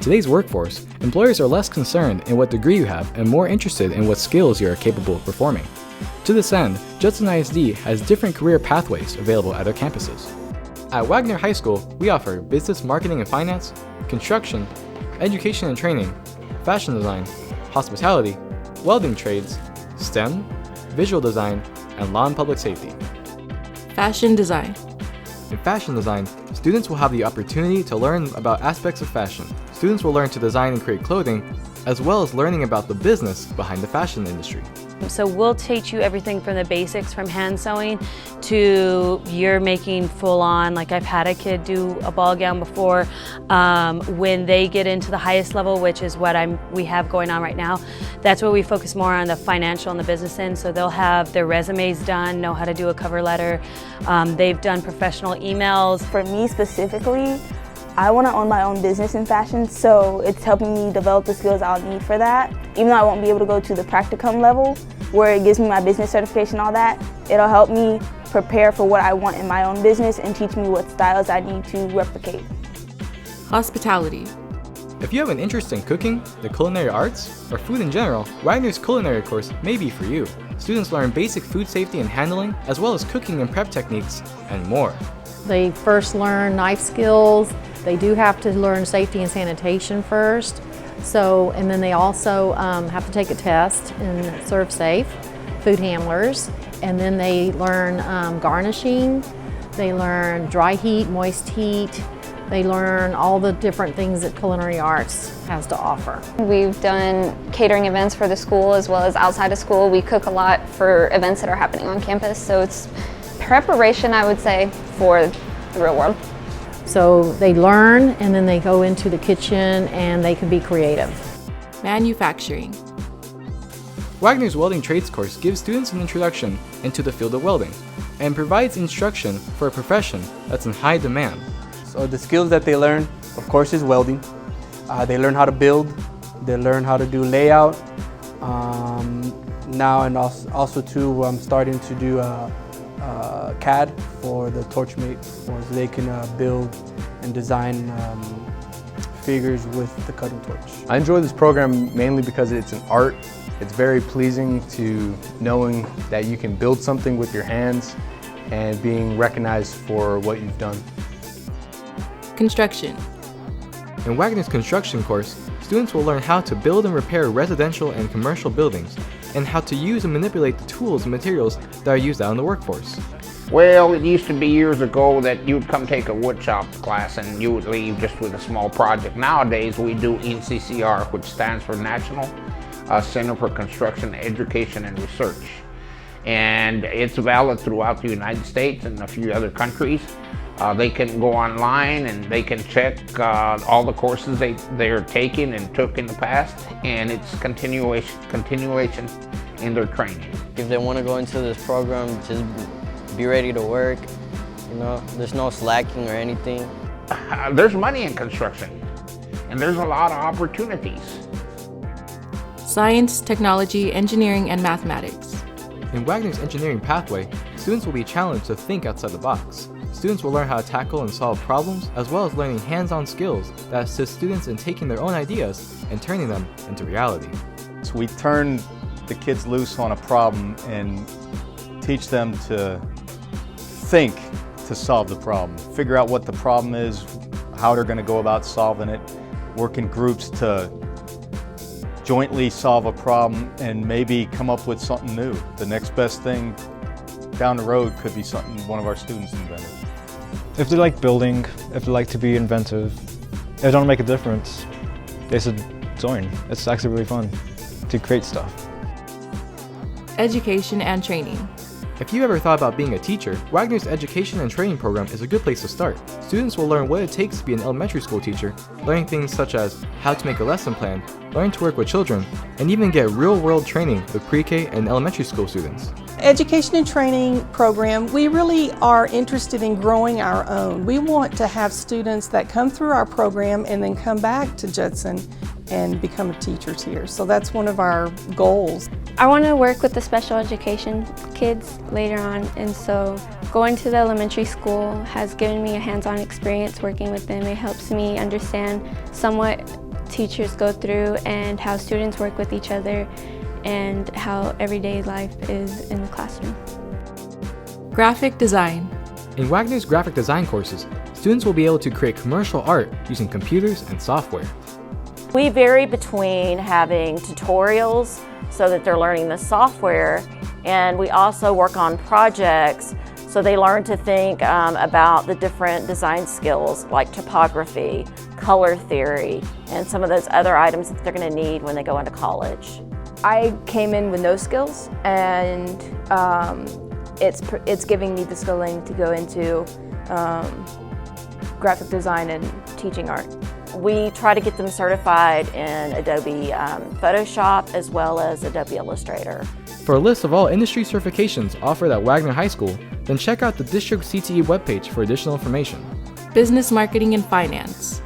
today's workforce, employers are less concerned in what degree you have and more interested in what skills you are capable of performing. To this end, Judson ISD has different career pathways available at our campuses. At Wagner High School, we offer business, marketing and finance, construction, education and training, fashion design, hospitality, welding trades, STEM, visual design, and law and public safety. Fashion design. In fashion design, students will have the opportunity to learn about aspects of fashion. Students will learn to design and create clothing, as well as learning about the business behind the fashion industry. So we'll teach you everything from the basics, from hand sewing to you're making full on, like I've had a kid do a ball gown before. When they get into the highest level, which is what we have going on right now, that's where we focus more on the financial and the business end. So they'll have their resumes done, know how to do a cover letter. They've done professional emails. For me specifically, I want to own my own business in fashion, so it's helping me develop the skills I'll need for that. Even though I won't be able to go to the Practicum level, where it gives me my business certification and all that, it'll help me prepare for what I want in my own business and teach me what styles I need to replicate. Hospitality. If you have an interest in cooking, the culinary arts, or food in general, Wagner's culinary course may be for you. Students learn basic food safety and handling, as well as cooking and prep techniques, and more. They first learn knife skills. They do have to learn safety and sanitation first. And then they also have to take a test and serve safe, food handlers. And then they learn garnishing. They learn dry heat, moist heat. They learn all the different things that culinary arts has to offer. We've done catering events for the school as well as outside of school. We cook a lot for events that are happening on campus. So it's preparation, I would say, for the real world. So they learn and then they go into the kitchen and they can be creative. Manufacturing. Wagner's welding trades course gives students an introduction into the field of welding and provides instruction for a profession that's in high demand. So the skills that they learn, of course, is welding. They learn how to build, they learn how to do layout. Now and also too, I'm starting to do CAD for the Torchmate, so they can build and design figures with the cutting torch. I enjoy this program mainly because it's an art. It's very pleasing to knowing that you can build something with your hands and being recognized for what you've done. Construction. In Wagner's construction course, students will learn how to build and repair residential and commercial buildings, and how to use and manipulate the tools and materials that are used out in the workforce. Well, it used to be years ago that you'd come take a woodshop class and you would leave just with a small project. Nowadays, we do NCCR, which stands for National Center for Construction Education and Research. And it's valid throughout the United States and a few other countries. They can go online and they can check all the courses they're taking and took in the past, and it's continuation in their training. If they want to go into this program, just be ready to work. You know, there's no slacking or anything. There's money in construction, and there's a lot of opportunities. Science, technology, engineering, and mathematics. In Wagner's engineering pathway, students will be challenged to think outside the box. Students will learn how to tackle and solve problems, as well as learning hands-on skills that assist students in taking their own ideas and turning them into reality. So we turn the kids loose on a problem and teach them to think to solve the problem. Figure out what the problem is, how they're going to go about solving it, work in groups to jointly solve a problem and maybe come up with something new. The next best thing down the road could be something one of our students invented. If they like building, if they like to be inventive, if it don't make a difference, they should join. It's actually really fun to create stuff. Education and training. If you ever thought about being a teacher, Wagner's education and training program is a good place to start. Students will learn what it takes to be an elementary school teacher, learning things such as how to make a lesson plan, learn to work with children, and even get real-world training with pre-K and elementary school students. Education and training program, we really are interested in growing our own. We want to have students that come through our program and then come back to Judson and become teachers here. So that's one of our goals. I want to work with the special education kids later on, and so going to the elementary school has given me a hands-on experience working with them. It helps me understand somewhat teachers go through and how students work with each other and how everyday life is in the classroom. Graphic design. In Wagner's graphic design courses, students will be able to create commercial art using computers and software. We vary between having tutorials so that they're learning the software, and we also work on projects so they learn to think about the different design skills like typography, color theory, and some of those other items that they're going to need when they go into college. I came in with no skills, and it's giving me the skilling to go into graphic design and teaching art. We try to get them certified in Adobe Photoshop as well as Adobe Illustrator. For a list of all industry certifications offered at Wagner High School, then check out the District CTE webpage for additional information. Business marketing and finance.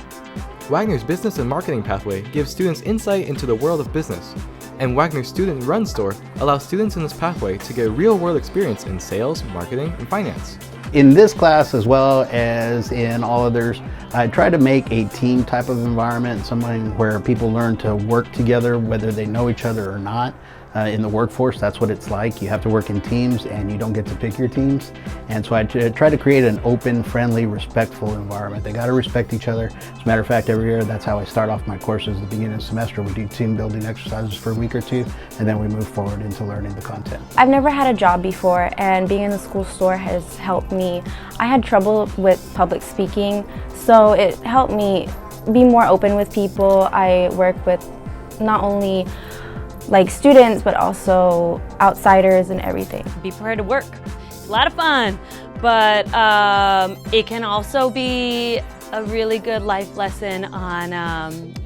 Wagner's business and marketing pathway gives students insight into the world of business, and Wagner's Student Run store allows students in this pathway to get real-world experience in sales, marketing, and finance. In this class, as well as in all others, I try to make a team type of environment, something where people learn to work together whether they know each other or not. In the workforce, that's what it's like. You have to work in teams and you don't get to pick your teams. And so I try to create an open, friendly, respectful environment. They got to respect each other. As a matter of fact, every year that's how I start off my courses at the beginning of the semester. We do team building exercises for a week or two, and then we move forward into learning the content. I've never had a job before, and being in the school store has helped me. I had trouble with public speaking, so it helped me be more open with people. I work with not only students, but also outsiders and everything. Be prepared to work. It's a lot of fun, but it can also be a really good life lesson on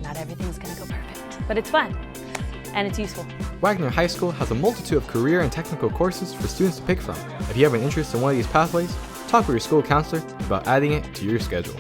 not everything's gonna go perfect, but it's fun and it's useful. Wagner High School has a multitude of career and technical courses for students to pick from. If you have an interest in one of these pathways, talk with your school counselor about adding it to your schedule.